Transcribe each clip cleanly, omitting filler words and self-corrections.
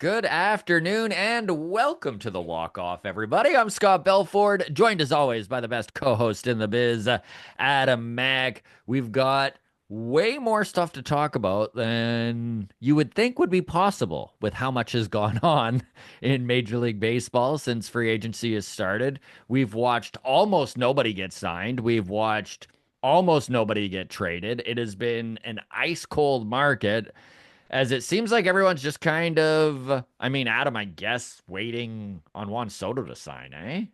Good afternoon and welcome to the Walk Off, everybody. I'm Scott Belford, joined as always by the best co host in the biz, Adam Mack. We've got way more stuff to talk about than you would think would be possible with how much has gone on in Major League Baseball since free agency has started. We've watched almost nobody get signed, we've watched almost nobody get traded. It has been an ice cold market as it seems like everyone's just kind of, I mean, Adam, I guess, waiting on Juan Soto to sign, eh?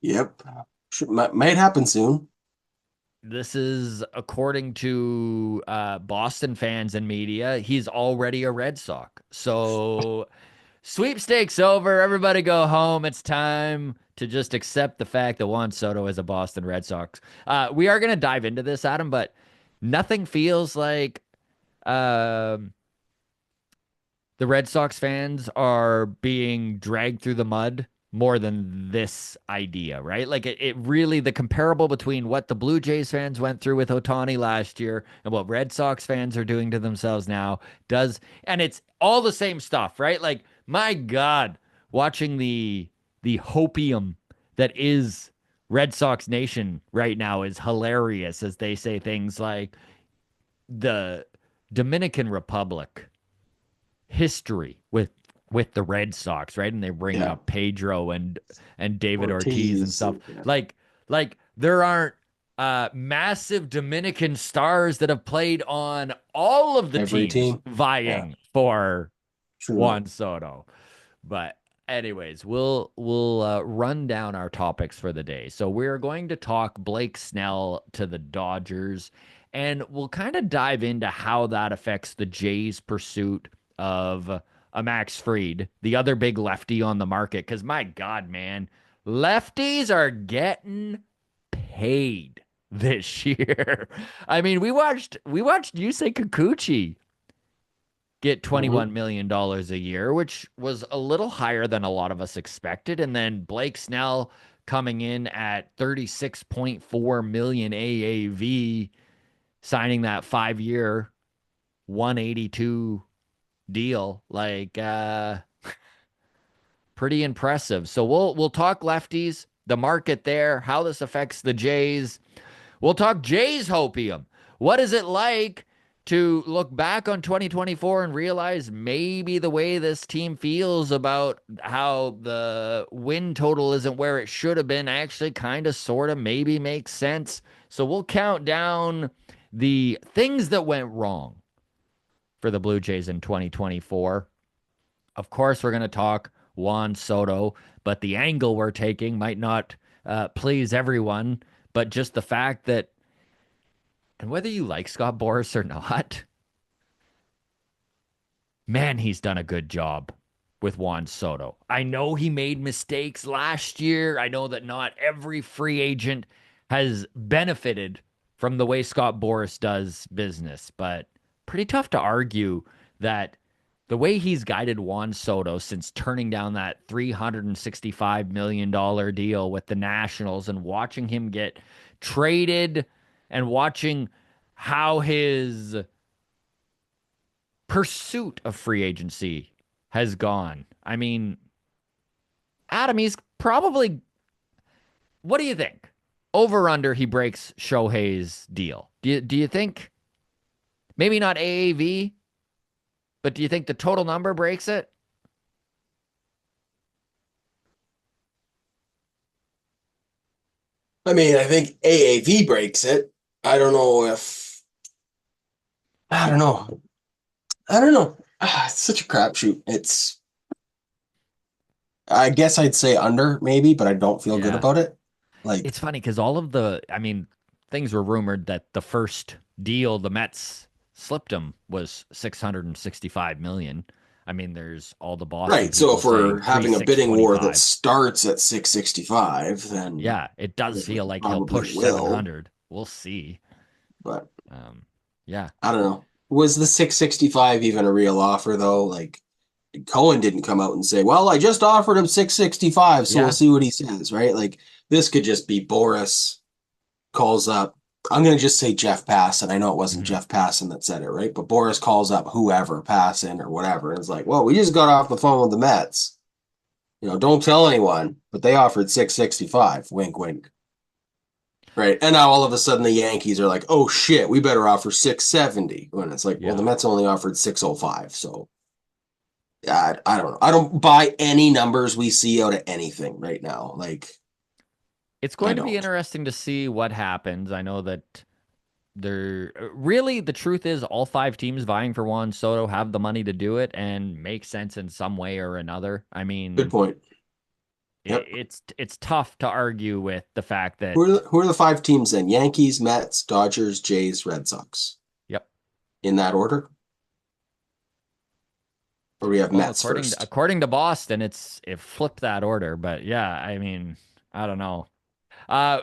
Yep. Might happen soon. This is according to Boston fans and media. He's already a Red Sox. So sweepstakes over. Everybody go home. It's time to just accept the fact that Juan Soto is a Boston Red Sox. We are going to dive into this, Adam, but nothing feels like um, the Red Sox fans are being dragged through the mud more than this idea, right? Like it really, the comparable between what the Blue Jays fans went through with Otani last year and what Red Sox fans are doing to themselves now does, and it's all the same stuff, right? Like, my God, watching the hopium that is Red Sox Nation right now is hilarious as they say things like the Dominican Republic history with the Red Sox, right? And they bring Yeah. up Pedro and David Ortiz and Ortiz. stuff. Yeah. Like there aren't massive Dominican stars that have played on all of the Every teams team. Yeah. vying for True. Juan Soto. But anyways, we'll run down our topics for the day. So we're going to talk Blake Snell to the Dodgers, and we'll kind of dive into how that affects the Jays' pursuit of a Max Fried, the other big lefty on the market. Because my God, man, lefties are getting paid this year. I mean, we watched Yusei Kikuchi get hmm $21 million a year, which was a little higher than a lot of us expected. And then Blake Snell coming in at 36.4 million AAV, signing that 5 year 182 deal. Like pretty impressive. So we'll talk lefties, the market there, how this affects the Jays. We'll talk Jays hopium. What is it like to look back on 2024 and realize maybe the way this team feels about how the win total isn't where it should have been actually kind of sort of maybe makes sense. So we'll count down the things that went wrong for the Blue Jays in 2024. Of course, we're going to talk Juan Soto, but the angle we're taking might not please everyone. But just the fact that, and whether you like Scott Boras or not, man, he's done a good job with Juan Soto. I know he made mistakes last year. I know that not every free agent has benefited from the way Scott Boras does business, but pretty tough to argue that the way he's guided Juan Soto since turning down that $365 million deal with the Nationals and watching him get traded and watching how his pursuit of free agency has gone. I mean, Adam, he's probably, what do you think? Over under, he breaks Shohei's deal. Do you think maybe not AAV, but do you think the total number breaks it? I mean, I think AAV breaks it. I don't know if I don't know. I don't know. It's such a crapshoot. I guess I'd say under maybe, but I don't feel good Yeah. about it. Like, It's funny because all of I mean, things were rumored that the first deal the Mets slipped him was 665 million. I mean, there's all the Boston right. So people if we're saying three having a six bidding twenty war that five. starts at 665, then Yeah, it does feel like he'll probably push will. 700. We'll see. But Um, yeah, I don't know. Was the 665 even a real offer though? Like Cohen didn't come out and say, "Well, I just offered him 665, so we'll yeah, see what he says," right? Like this could just be Boris calls up. I'm going to just say Jeff Passan. I know it wasn't Mhm. Jeff Passan that said it, right? But Boris calls up whoever, Passan or whatever, and it's like, well, we just got off the phone with the Mets. Don't tell anyone, but they offered 665. Wink, wink. Right. And now all of a sudden the Yankees are like, oh shit, we better offer 670. When it's like, well, the Yeah. Mets only offered 605. So I don't know. I don't buy any numbers we see out of anything right now. Like, It's I going to be don't. interesting to see what happens. I know that there really the truth is all five teams vying for Juan Soto have the money to do it and make sense in some way or another. I Good mean, point. Yep. it's tough to argue with the fact that Who are the five teams then? Yankees, Mets, Dodgers, Jays, Red Sox. yep. In that order? Or we have Well, Mets according to, first? according to Boston, it flipped that order, but yeah, I mean, I don't know.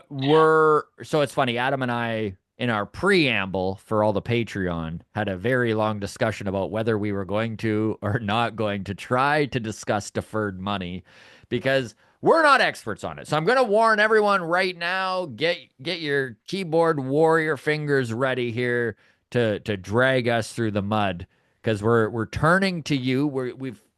We're so it's funny. Adam and I, in our preamble for all the Patreon, had a very long discussion about whether we were going to or not going to try to discuss deferred money because we're not experts on it. So I'm going to warn everyone right now: get your keyboard warrior fingers ready here to drag us through the mud because we're turning to you.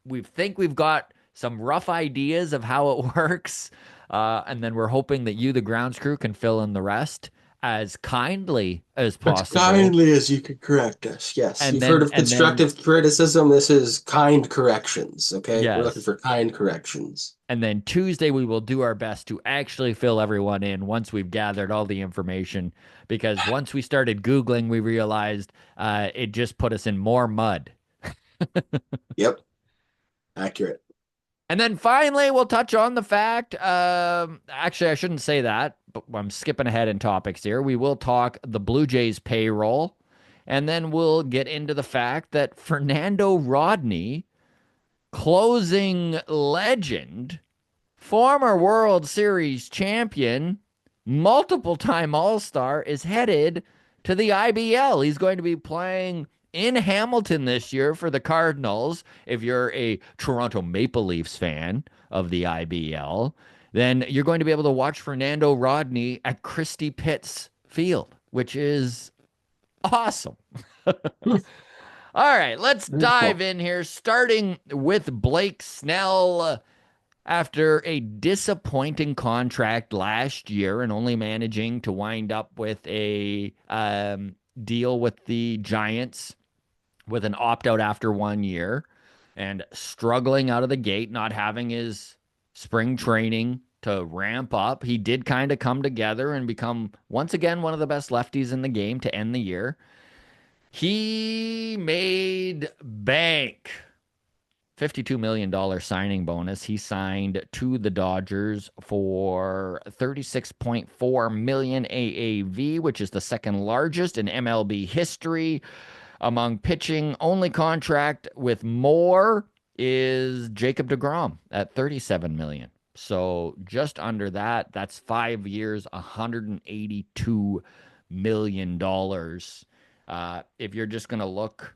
We think we've got some rough ideas of how it works. And then we're hoping that you, the grounds crew, can fill in the rest as kindly as As possible. kindly as you could correct us. Yes. And You've heard then, of and then, constructive criticism. This is kind corrections. Okay. We're looking yes. for kind corrections. And then Tuesday, we will do our best to actually fill everyone in once we've gathered all the information. Because once we started Googling, we realized it just put us in more mud. Yep. Accurate. And then finally, we'll touch on the fact. Actually, I shouldn't say that, but I'm skipping ahead in topics here. We will talk the Blue Jays payroll, and then we'll get into the fact that Fernando Rodney, closing legend, former World Series champion, multiple time All Star, is headed to the IBL. He's going to be playing in Hamilton this year for the Cardinals. If you're a Toronto Maple Leafs fan of the IBL, then you're going to be able to watch Fernando Rodney at Christie Pitts Field, which is awesome. Hmm. All right, let's Very dive cool. in here, starting with Blake Snell. After a disappointing contract last year and only managing to wind up with a deal with the Giants with an opt out after 1 year and struggling out of the gate, not having his spring training to ramp up, he did kind of come together and become once again one of the best lefties in the game to end the year. He made bank $52 million signing bonus. He signed to the Dodgers for 36.4 million AAV, which is the second largest in MLB history. Among pitching only contract with more is Jacob DeGrom at 37 million. So just under that, that's 5 years, $182 million. If you're just going to look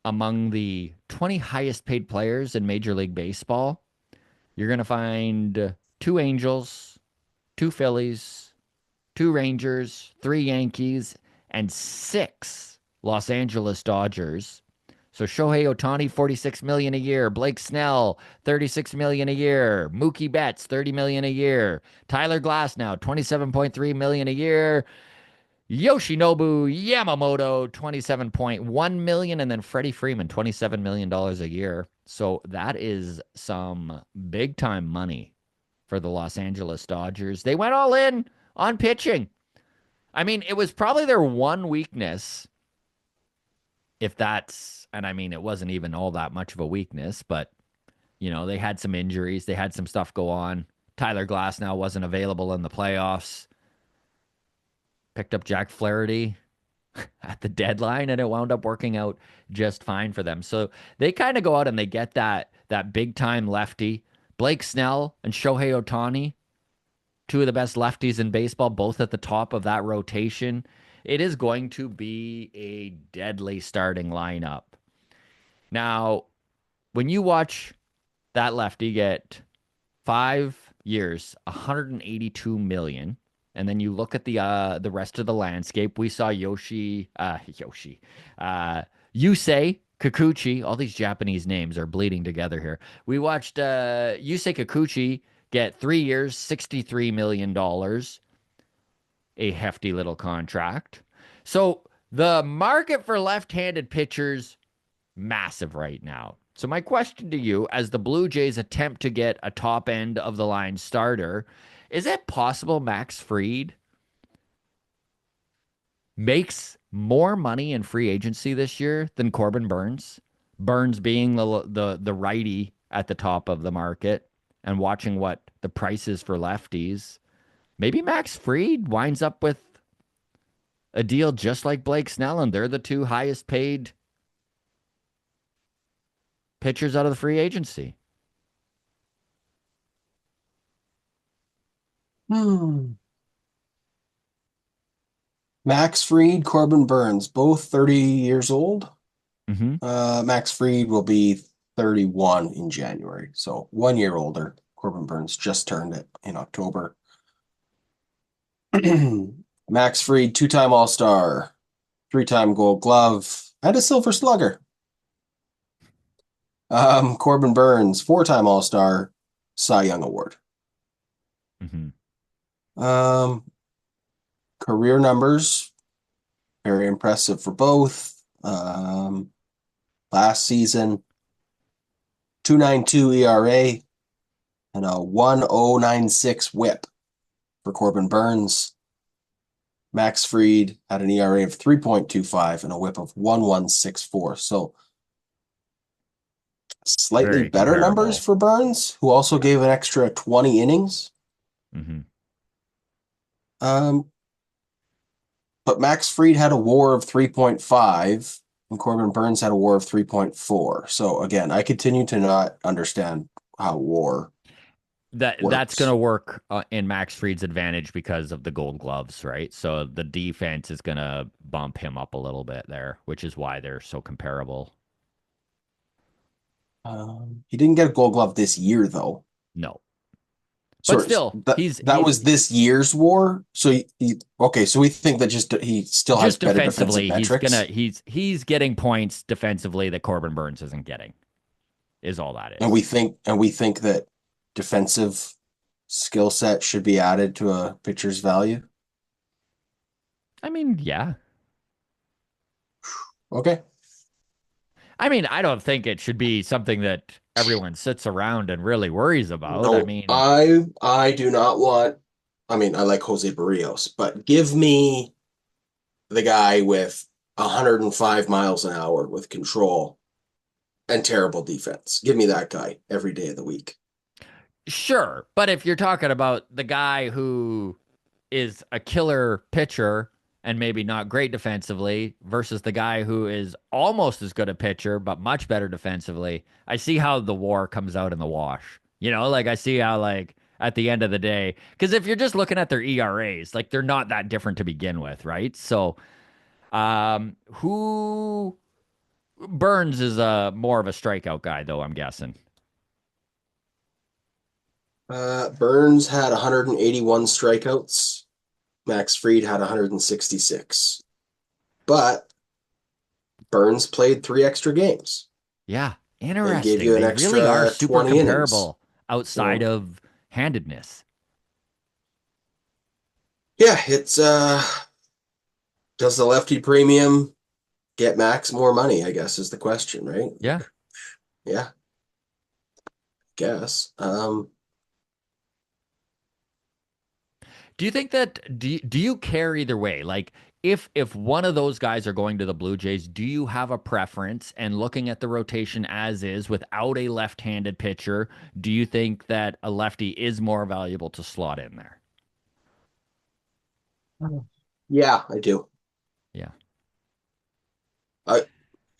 among the 20 highest paid players in Major League Baseball, you're going to find two Angels, two Phillies, two Rangers, three Yankees, and six Los Angeles Dodgers. So Shohei Ohtani, 46 million a year. Blake Snell, 36 million a year. Mookie Betts, 30 million a year. Tyler Glasnow, 27.3 million a year. Yoshinobu Yamamoto, 27.1 million, and then Freddie Freeman, $27 million a year. So that is some big time money for the Los Angeles Dodgers. They went all in on pitching. I mean, it was probably their one weakness, if that's, and I mean, it wasn't even all that much of a weakness, but they had some injuries, they had some stuff go on. Tyler Glass now wasn't available in the playoffs. Picked up Jack Flaherty at the deadline and it wound up working out just fine for them. So they kind of go out and they get that big time lefty, Blake Snell and Shohei Ohtani, two of the best lefties in baseball, both at the top of that rotation. It is going to be a deadly starting lineup. Now, when you watch that lefty get 5 years, 182 million, and then you look at the rest of the landscape. We saw Yusei Kikuchi. All these Japanese names are bleeding together here. We watched Yusei Kikuchi get 3 years, $63 million, a hefty little contract. So the market for left-handed pitchers massive right now. So my question to you, as the Blue Jays attempt to get a top end of the line starter, is it possible Max Fried makes more money in free agency this year than Corbin Burns? Burns being the righty at the top of the market, and watching what the price is for lefties. Maybe Max Fried winds up with a deal just like Blake Snell, and they're the two highest paid pitchers out of the free agency. Hmm. Max Fried, Corbin Burns, both 30 years old. Mm-hmm. Max Fried will be 31 in January, so 1 year older. Corbin Burns just turned it in October. Max Fried, two-time All-Star, three-time Gold Glove, and a Silver Slugger. Corbin Burns, four-time All-Star, Cy Young Award. Mm-hmm. Um, Career numbers, very impressive for both. Last season, 2.92 ERA and a 1.096 WHIP for Corbin Burns. Max Fried had an ERA of 3.25 and a WHIP of 1.164. So slightly Very better numbers comparable. for Burns, who also gave an extra 20 innings. Mm-hmm. Um, but Max Fried had a WAR of 3.5 and Corbin Burns had a WAR of 3.4. So again, I continue to not understand how WAR That's going works. to work in Max Fried's advantage because of the Gold Gloves, right? So the defense is going to bump him up a little bit there, which is why they're so comparable. He didn't get a Gold Glove this year, though. No, but Sorry, still, that was this year's WAR. So okay, so we think that just he still has just better defensive defensively, metrics, he's getting points defensively that Corbin Burns isn't getting. Is all that and is. we think that defensive skill set should be added to a pitcher's value. I mean, yeah. Okay. I mean, I don't think it should be something that everyone sits around and really worries about. I No, mean, I do not want. I mean, I like Jose Barrios, but give me the guy with 105 miles an hour with control and terrible defense. Give me that guy every day of the week. sure, but if you're talking about the guy who is a killer pitcher and maybe not great defensively versus the guy who is almost as good a pitcher but much better defensively, I see how the war comes out in the wash. Like I see how like at the end of the day, because if you're just looking at their ERAs, like they're not that different to begin with, right? So, who Burns is a more of a strikeout guy, though, I'm guessing. Burns had 181 strikeouts. Max Fried had 166. But Burns played three extra games Yeah, and gave interesting. you an They really are extra super 20 innings. comparable outside So, of handedness. yeah, it's does the lefty premium get Max more money, I guess is the question, right? Yeah. Yeah, guess. Do you think that do you care either way? Like if one of those guys are going to the Blue Jays, do you have a preference? And looking at the rotation as is without a left-handed pitcher, do you think that a lefty is more valuable to slot in there? Yeah, I do. Yeah. I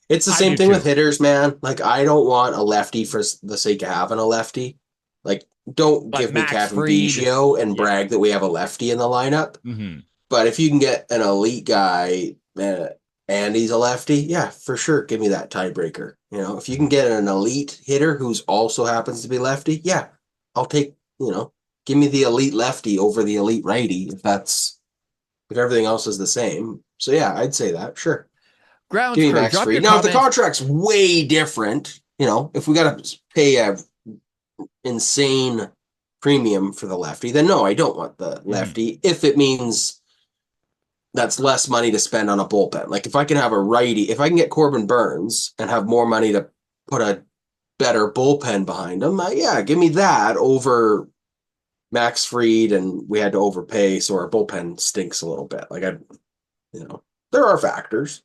It's the I same do thing with too. hitters, man. Like, I don't want a lefty for the sake of having a lefty. Like, don't But give me Max Kevin Fried, Biggio and yeah. brag that we have a lefty in the lineup. Hmm. But if you can get an elite guy and he's a lefty, yeah, for sure, give me that tiebreaker. If you can get an elite hitter who's also happens to be lefty, yeah, I'll take. give me the elite lefty over the elite righty if everything else is the same. So yeah, I'd say that. Sure. Give Grounds me crew, Max drop your Fried. Now, if the comments. contract's way different, if we got to pay a insane premium for the lefty, then no, I don't want the Mhm. lefty if it means that's less money to spend on a bullpen. Like if I can have a righty, if I can get Corbin Burns and have more money to put a better bullpen behind him, yeah, give me that over Max Fried, and we had to overpay, so our bullpen stinks a little bit. You know, there are factors.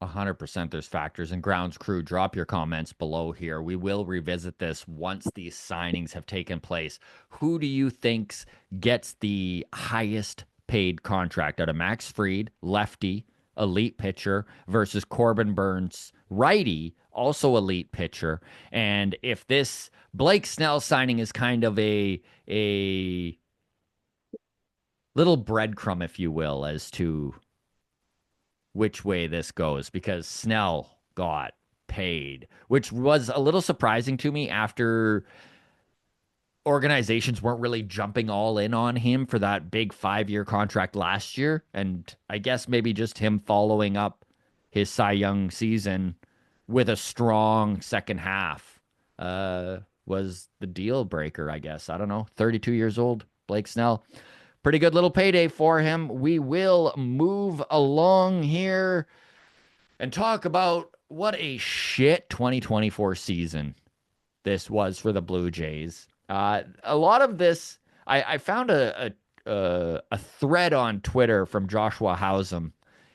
100% there's factors. And grounds crew, drop your comments below here. We will revisit this once these signings have taken place. Who do you think gets the highest paid contract out of Max Fried, lefty, elite pitcher, versus Corbin Burns, righty, also elite pitcher? And if this Blake Snell signing is kind of a little breadcrumb, if you will, as to which way this goes, because Snell got paid, which was a little surprising to me after organizations weren't really jumping all in on him for that big 5 year contract last year. And I guess maybe just him following up his Cy Young season with a strong second half was the deal breaker, I guess. I don't know. 32 years old, Blake Snell. Pretty good little payday for him. We will move along here and talk about what a shit 2024 season this was for the Blue Jays. A lot of this, I found a thread on Twitter from Joshua Hausum.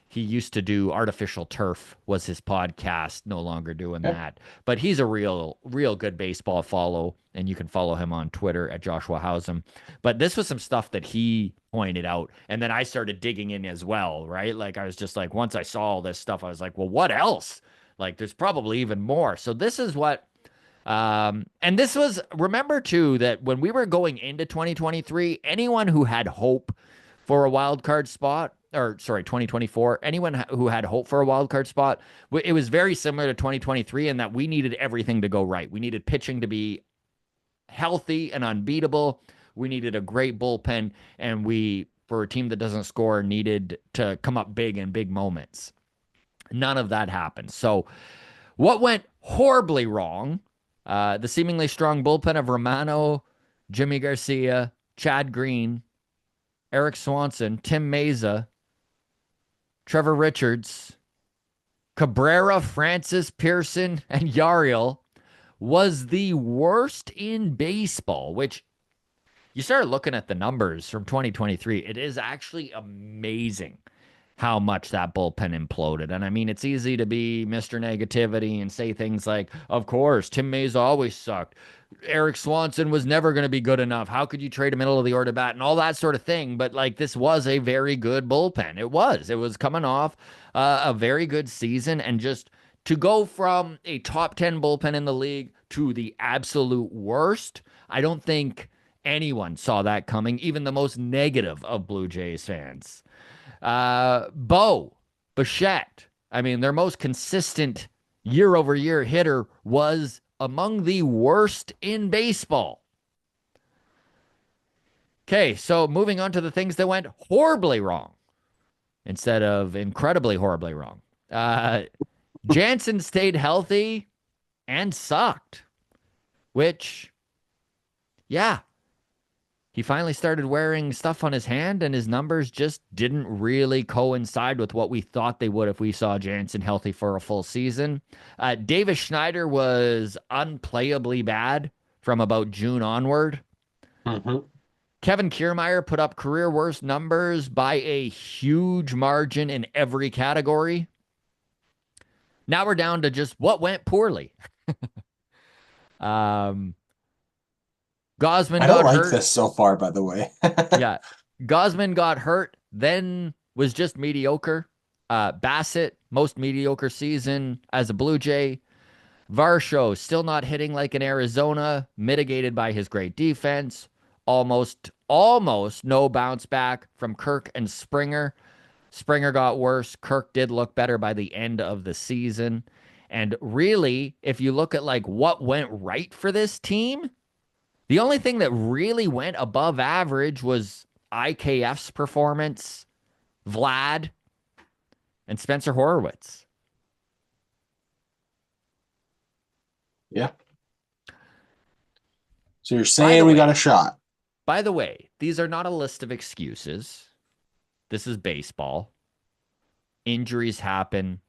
He used to do Artificial Turf was his podcast, no longer doing Okay. that. But he's a real good baseball follow, and you can follow him on Twitter at Joshua Hausum. But this was some stuff that he pointed out, and then I started digging in as well, right? Like I was just like, once I saw all this stuff, I was like, well, what else? Like there's probably even more. So this is what and this was, remember too, that when we were going into 2023, anyone who had hope for a wild card spot, or sorry, 2024, anyone who had hope for a wild card spot, it was very similar to 2023 in that we needed everything to go right. We needed pitching to be healthy and unbeatable. We needed a great bullpen, and we, for a team that doesn't score, needed to come up big in big moments. None of that happened. So, what went horribly wrong? The seemingly strong bullpen of Romano, Jimmy Garcia, Chad Green, Eric Swanson, Tim Meza, Trevor Richards, Cabrera, Francis, Pearson, and Yariel was the worst in baseball, which you start looking at the numbers from 2023. It is actually amazing how much that bullpen imploded. And I mean, it's easy to be Mr. Negativity and say things like, of course, Tim Mays always sucked. Eric Swanson was never going to be good enough. How could you trade a middle of the order bat and all that sort of thing? But like, this was a very good bullpen. It was coming off a very good season. And just to go from a top 10 bullpen in the league to the absolute worst, I don't think anyone saw that coming, even the most negative of Blue Jays fans. Bichette, I mean, their most consistent year over year hitter was among the worst in baseball. Okay, so moving on to the things that went horribly wrong instead of incredibly horribly wrong. Uh, Jansen stayed healthy and sucked, which, yeah, he finally started wearing stuff on his hand, and his numbers just didn't really coincide with what we thought they would if we saw Jansen healthy for a full season. Davis Schneider was unplayably bad from about June onward. Mm-hmm. Kevin Kiermaier put up career worst numbers by a huge margin in every category. Now we're down to just what went poorly. Um, Gosman I don't got like hurt. this so far, by the way. Yeah. Gosman got hurt, then was just mediocre. Bassett, most mediocre season as a Blue Jay. Varsho, still not hitting like in Arizona, mitigated by his great defense. Almost no bounce back from Kirk and Springer. Springer got worse. Kirk did look better by the end of the season. And really, if you look at like what went right for this team, The only thing that really went above average was IKF's performance, Vlad, and Spencer Horowitz. Yeah. So you're By saying the we got way, a shot. these are not a list of excuses. This is baseball. Injuries happen,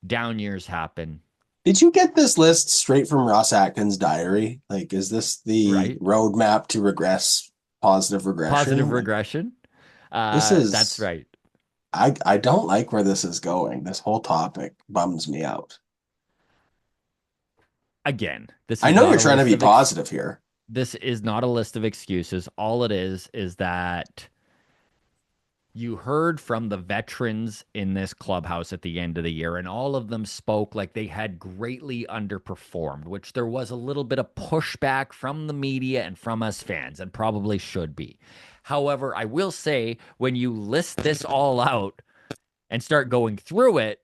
down years happen, Did you get this list straight from Ross Atkins' diary? Like, is this the right? roadmap to regress, positive Positive regression? Like, regression. this That's is, right. I don't like where this is going. This whole topic bums me out. Again, this I is know not you're a trying to list be of ex positive here. this is not a list of excuses. All it is that you heard from the veterans in this clubhouse at the end of the year, and all of them spoke like they had greatly underperformed, which there was a little bit of pushback from the media and from us fans, and probably should be. However, I will say when you list this all out and start going through it,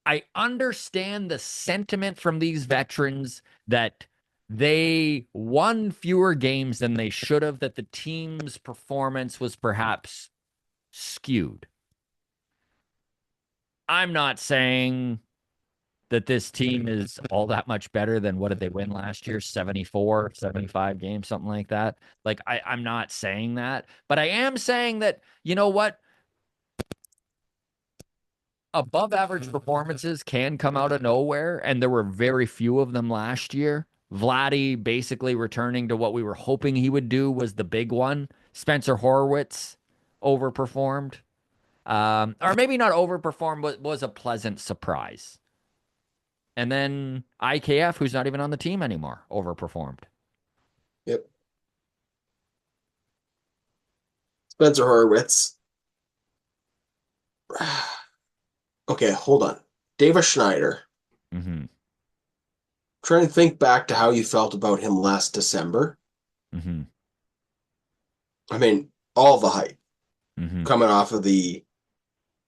I understand the sentiment from these veterans that they won fewer games than they should have, that the team's performance was perhaps skewed. I'm not saying that this team is all that much better than what did they win last year? 74, 75 games, something like that. Like, I'm not saying that, but I am saying that, you know what? Above average performances can come out of nowhere, and there were very few of them last year. Vladdy basically returning to what we were hoping he would do was the big one. Spencer Horowitz overperformed. Or maybe not overperformed, but was a pleasant surprise. And then IKF, who's not even on the team anymore, overperformed. Yep. Spencer Horowitz. Okay, hold on. Davis Schneider. Mm-hmm. Trying to think back to how you felt about him last December. Mm-hmm. I mean, all the hype Mm-hmm. coming off of the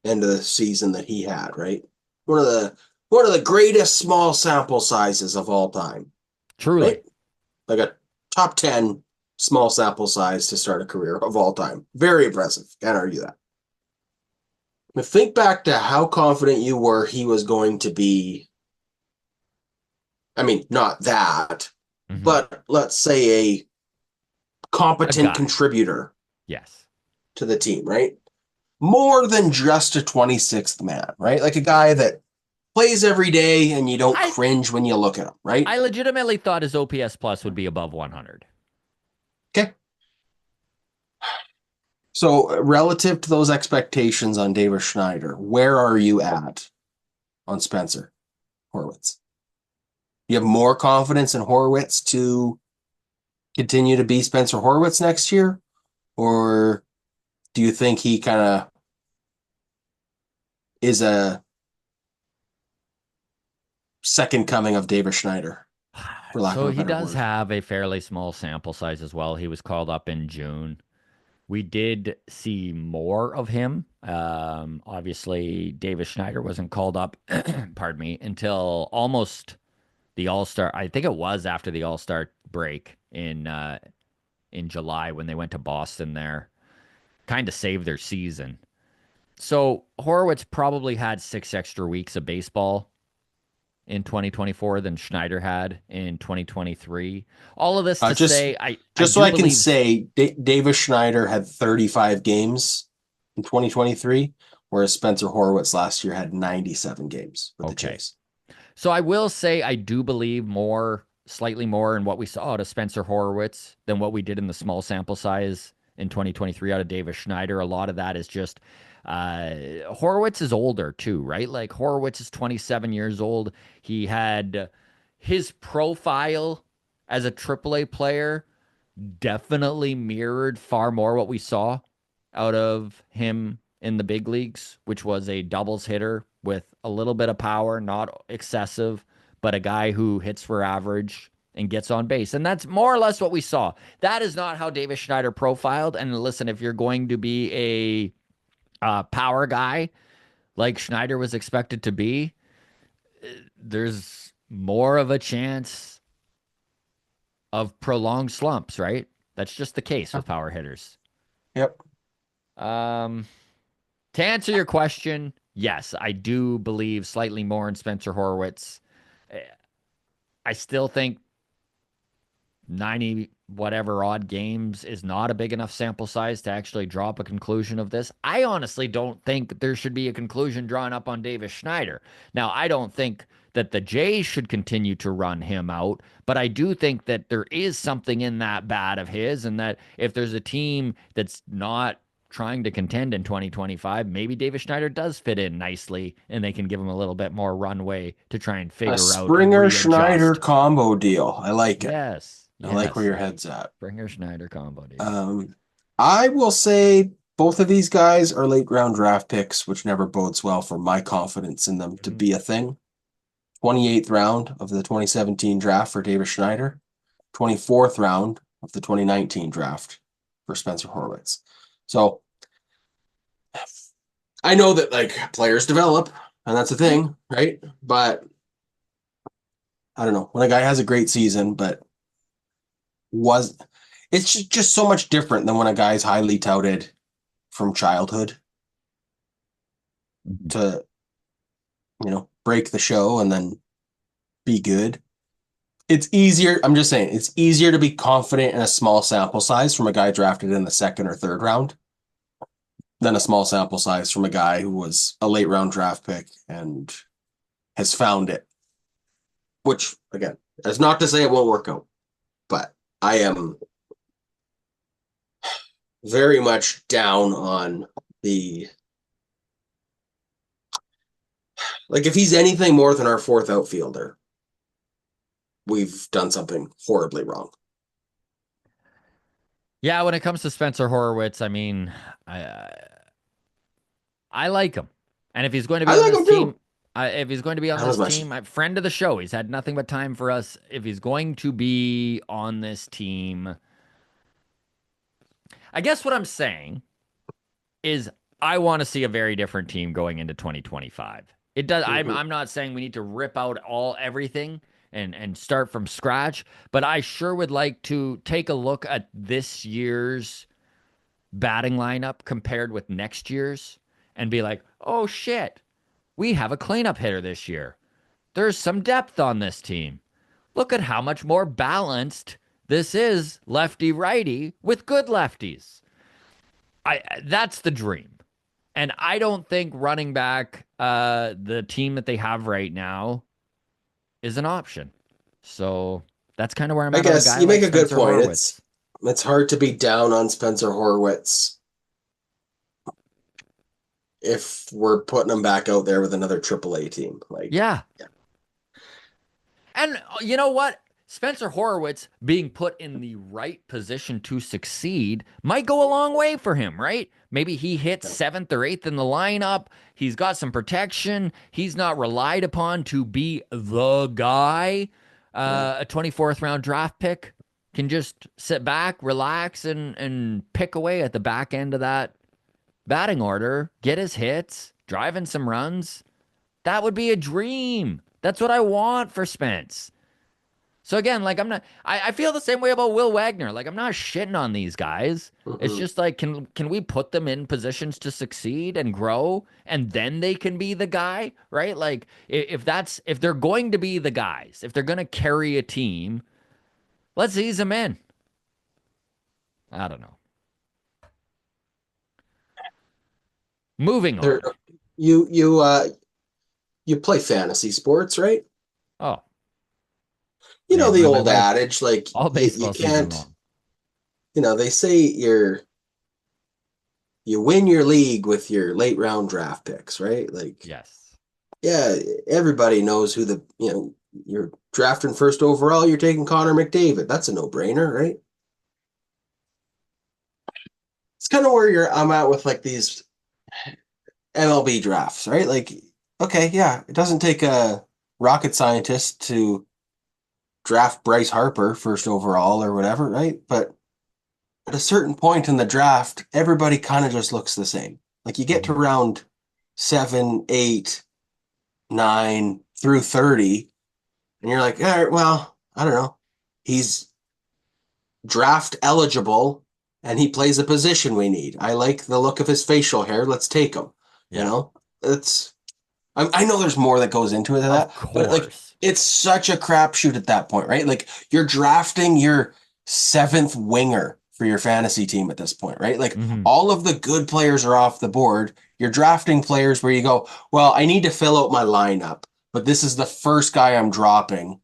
end of the season that he had, right? One of the one of the greatest small sample sizes of all time, Truly. right? Like a top 10 small sample size to start a career of all time. Very impressive. Can't argue that. But think back to how confident you were he was going to be. I mean, not that, Mm-hmm. but let's say a A competent guy. contributor Yes. to the team, right? More than just a 26th man, right? Like a guy that plays every day and you don't I cringe when you look at him, right? I legitimately thought his OPS plus would be above 100. Okay. So, relative to those expectations on Davis Schneider, where are you at on Spencer Horwitz? You have more confidence in Horwitz to continue to be Spencer Horwitz next year? Or do you think he kind of is a second coming of Davis Schneider, for lack of So a he better does word? have a fairly small sample size as well. He was called up in June. We did see more of him. Obviously, Davis Schneider wasn't called up, pardon me, until almost the All Star. I think it was after the All Star break in July when they went to Boston there, kind of saved their season. So Horowitz probably had 6 extra weeks of baseball in 2024 than Schneider had in 2023. All of this Uh, to just say, I just so do I can believe. say, Davis Schneider had 35 games in 2023, whereas Spencer Horwitz last year had 97 games with the Okay. Jays. So I will say I do believe more, slightly more in what we saw out of Spencer Horowitz than what we did in the small sample size in 2023 out of Davis Schneider. A lot of that is just Horowitz is older too, right? Like Horowitz is 27 years old. He had his profile as a AAA player definitely mirrored far more what we saw out of him in the big leagues, which was a doubles hitter with a little bit of power, not excessive, but a guy who hits for average and gets on base. And that's more or less what we saw. That is not how Davis Schneider profiled. And listen, if you're going to be a power guy like Schneider was expected to be, there's more of a chance of prolonged slumps, right? That's just the case Yeah. with power hitters. Yep. Um, to answer your question, yes, I do believe slightly more in Spencer Horwitz. Eh, I still think 90 whatever odd games is not a big enough sample size to actually draw up a conclusion of this. I honestly don't think there should be a conclusion drawn up on Davis Schneider. Now, I don't think that the Jays should continue to run him out, but I do think that there is something in that bat of his, and that if there's a team that's not trying to contend in 2025, maybe Davis Schneider does fit in nicely and they can give him a little bit more runway to try and A figure out and Springer Schneider readjust. combo deal. I like it. Yes, I like where yes. your head's at. Springer Schneider combo deal. Um, I will say both of these guys are late round draft picks, which never bodes well for my confidence in them to Mhm. be a thing. 28th round of the 2017 draft for Davis Schneider, 24th round of the 2019 draft for Spencer Horwitz. So I know that like players develop, and that's a thing, right? But I don't know. When a guy has a great season, but was it's just so much different than when a guy's highly touted from childhood Mhm. to, break the show and then be good. It's easier. I'm just saying, it's easier to be confident in a small sample size from a guy drafted in the second or third round than a small sample size from a guy who was a late round draft pick and has found it. Which, again, that's not to say it won't work out, but I am very much down on the like if he's anything more than our fourth outfielder, we've done something horribly wrong. Yeah, when it comes to Spencer Horowitz, I mean, I I like him, and if he's going to be I on like this him too. team, if he's going to be on Not as this much. team, friend of the show, he's had nothing but time for us. If he's going to be on this team, I guess what I'm saying is I want to see a very different team going into 2025. It does. Mhm. I'm not saying we need to rip out all everything and start from scratch, but I sure would like to take a look at this year's batting lineup compared with next year's and be like, oh shit, we have a cleanup hitter this year. There's some depth on this team. Look at how much more balanced this is, lefty righty with good lefties. That's the dream. And I don't think running back the team that they have right now is an option. So that's kind of where I'm I at on a guess guy you like make a good Spencer point. Horwitz. It's hard to be down on Spencer Horwitz if we're putting him back out there with another AAA team. Like, Yeah. yeah, And you know what? Spencer Horowitz being put in the right position to succeed might go a long way for him, right? Maybe he hits yeah, seventh or eighth in the lineup. He's got some protection. He's not relied upon to be the guy. yeah. A 24th round draft pick can just sit back, relax, and pick away at the back end of that batting order, get his hits, driving some runs. That would be a dream. That's what I want for Spence. So again, like I feel the same way about Will Wagner. Like I'm not shitting on these guys. It's Mhm. just like can we put them in positions to succeed and grow and then they can be the guy, right? Like if they're going to be the guys, if they're going to carry a team, let's ease them in. I don't know. Moving There, on. you play fantasy sports, right? Oh, You I know the enjoy my old life adage, like all you baseball season can't, long. they say you win your league with your late round draft picks, right? Like, Yes. yeah, everybody knows who you're drafting first overall, you're taking Connor McDavid. That's a no-brainer, right? It's kind of where I'm at with like these MLB drafts, right? Like, okay, yeah, it doesn't take a rocket scientist to draft Bryce Harper first overall or whatever, right? But at a certain point in the draft, everybody kind of just looks the same. Like you get to Mhm. round 7, 8, 9 through 30, and you're like, all right, well, I don't know. He's draft eligible, and he plays a position we need. I like the look of his facial hair. Let's take him. You Yeah, know, it's I know there's more that goes into it than of that, but like course. it's such a crapshoot at that point, right? Like you're drafting your seventh winger for your fantasy team at this point, right? Like Hmm. all of the good players are off the board. You're drafting players where you go, well, I need to fill out my lineup, but this is the first guy I'm dropping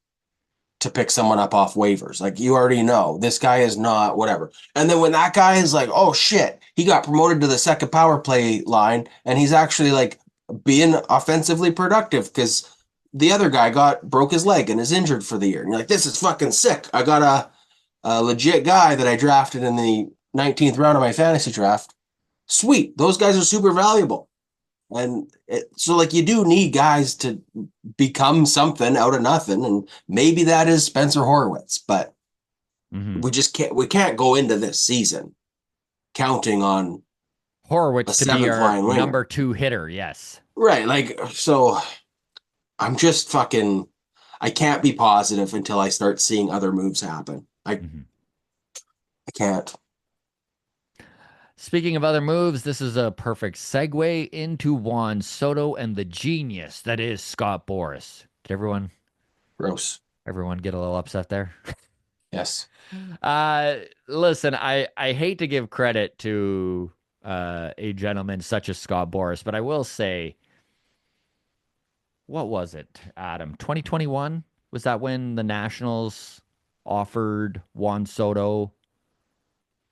to pick someone up off waivers. Like you already know this guy is not whatever. And then when that guy is like, oh shit, he got promoted to the second power play line and he's actually like being offensively productive because the other guy broke his leg and is injured for the year. And you're like, this is fucking sick. I got a legit guy that I drafted in the 19th round of my fantasy draft. Sweet. Those guys are super valuable. So like you do need guys to become something out of nothing, and maybe that is Spencer Horwitz, but Hmm. we can't go into this season counting on a Horowitz to be seventh our line number winger. two hitter. Yes. Right. Like so I'm just fucking I can't be positive until I start seeing other moves happen. Hmm. I can't. Speaking of other moves, this is a perfect segue into Juan Soto and the genius that is Scott Boras. Did Gross. everyone get a little upset there? Yes. Listen, I hate to give credit to a gentleman such as Scott Boras, but I will say, what was it, Adam? 2021? Was that when the Nationals offered Juan Soto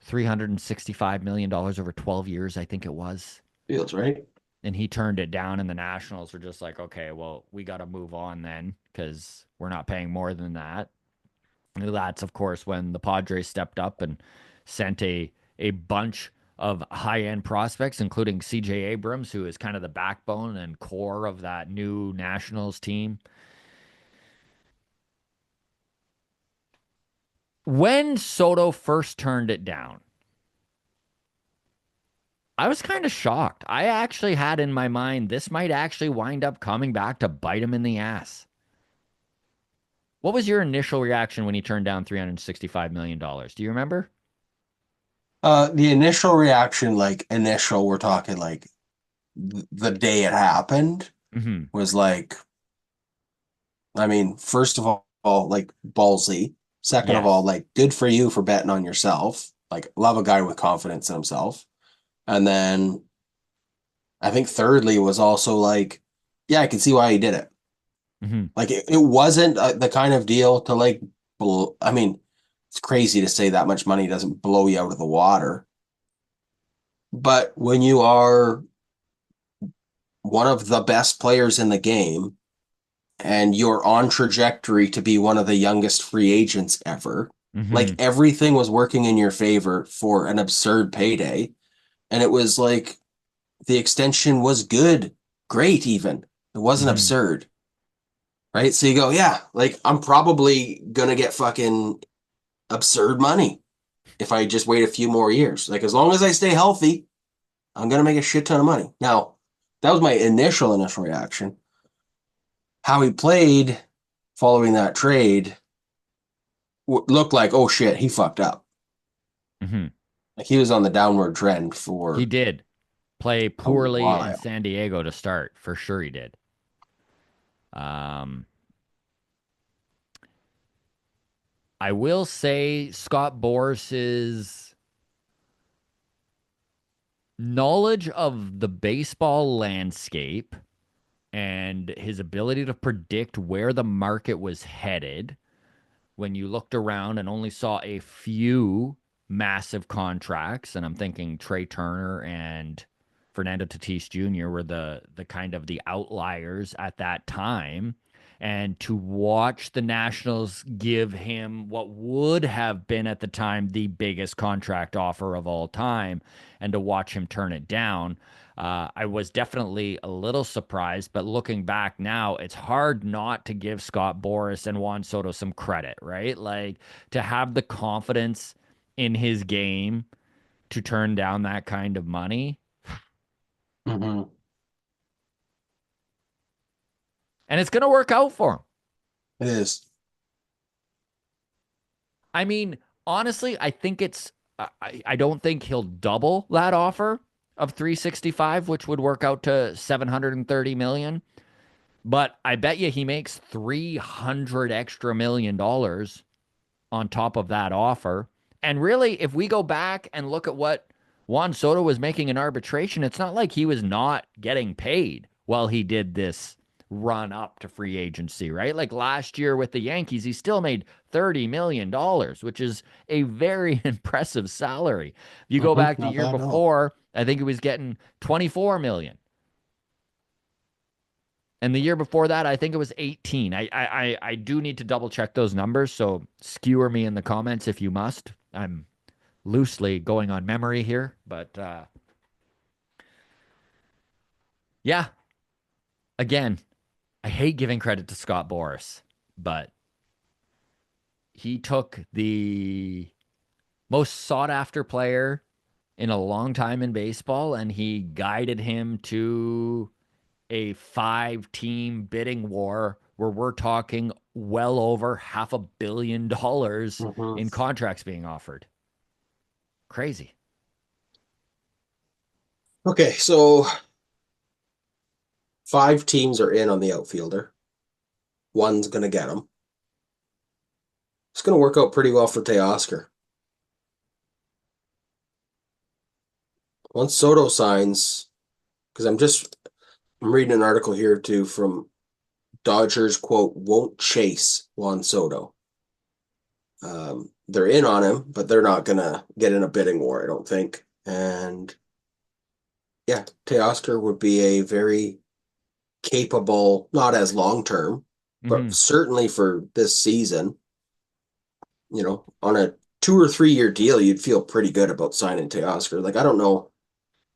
$365 million over 12 years, I think it was? Feels right. And he turned it down, and the Nationals were just like, okay, well, we got to move on then because we're not paying more than that. And that's, of course, when the Padres stepped up and sent a bunch of high end prospects, including CJ Abrams, who is kind of the backbone and core of that new Nationals team. When Soto first turned it down, I was kind of shocked. I actually had in my mind this might actually wind up coming back to bite him in the ass. What was your initial reaction when he turned down $365 million? Do you remember? The initial reaction, like we're talking like the day it happened Hmm. was like, I mean, first of all, like ballsy. Second of all, Yes. like good for you for betting on yourself. Like love a guy with confidence in himself. And then I think thirdly was also like, yeah, I can see why he did it. Hmm. Like it wasn't the kind of deal to like, I mean, it's crazy to say that much money doesn't blow you out of the water. But when you are one of the best players in the game and you're on trajectory to be one of the youngest free agents ever. Like Hmm. everything was working in your favor for an absurd payday. And it was like the extension was good, great, even. It wasn't Hmm. absurd, right? So you go, yeah, like I'm probably going to get fucking absurd money if I just wait a few more years. Like as long as I stay healthy, I'm going to make a shit ton of money. Now, that was my initial reaction. How he played following that trade looked like, oh shit, he fucked up. Hmm. Like he was on the downward trend He for did play a poorly in while. San Diego to start. For sure he did. Um, I will say Scott Boras's knowledge of the baseball landscape and his ability to predict where the market was headed when you looked around and only saw a few massive contracts, and I'm thinking Trey Turner and Fernando Tatis Jr. were the kind of the outliers at that time. And to watch the Nationals give him what would have been at the time the biggest contract offer of all time, and to watch him turn it down, I was definitely a little surprised, but looking back now, it's hard not to give Scott Boras and Juan Soto some credit, right? Like to have the confidence in his game to turn down that kind of money. Mm-hmm. And it's going to work out for him. It is. I mean, honestly, I think I don't think he'll double that offer of 365, which would work out to 730 million. But I bet you he makes 300 extra million dollars on top of that offer. And really, if we go back and look at what Juan Soto was making in arbitration, it's not like he was not getting paid while he did this run up to free agency, right? Like last year with the Yankees, he still made $30 million, which is a very impressive salary. If you go back the Not year bad at all. before, I think he was getting 24 million. And the year before that, I think it was 18. I do need to double check those numbers. So skewer me in the comments if you must. I'm loosely going on memory here, but yeah, again, I hate giving credit to Scott Boras, but he took the most sought after player in a long time in baseball and he guided him to a 5 team bidding war where we're talking well over $500 million Mhm. in contracts being offered. Crazy. Okay, so 5 teams are in on the outfielder. One's gonna get him. It's gonna work out pretty well for Teoscar. Once Soto signs, because I'm reading an article here too from Dodgers quote won't chase Juan Soto. They're in on him, but they're not gonna get in a bidding war, I don't think. And yeah, Teoscar would be a very capable, not as long term, but Mm-hmm. certainly for this season, on a 2 or 3 year deal, you'd feel pretty good about signing Teoscar. Like, I don't know.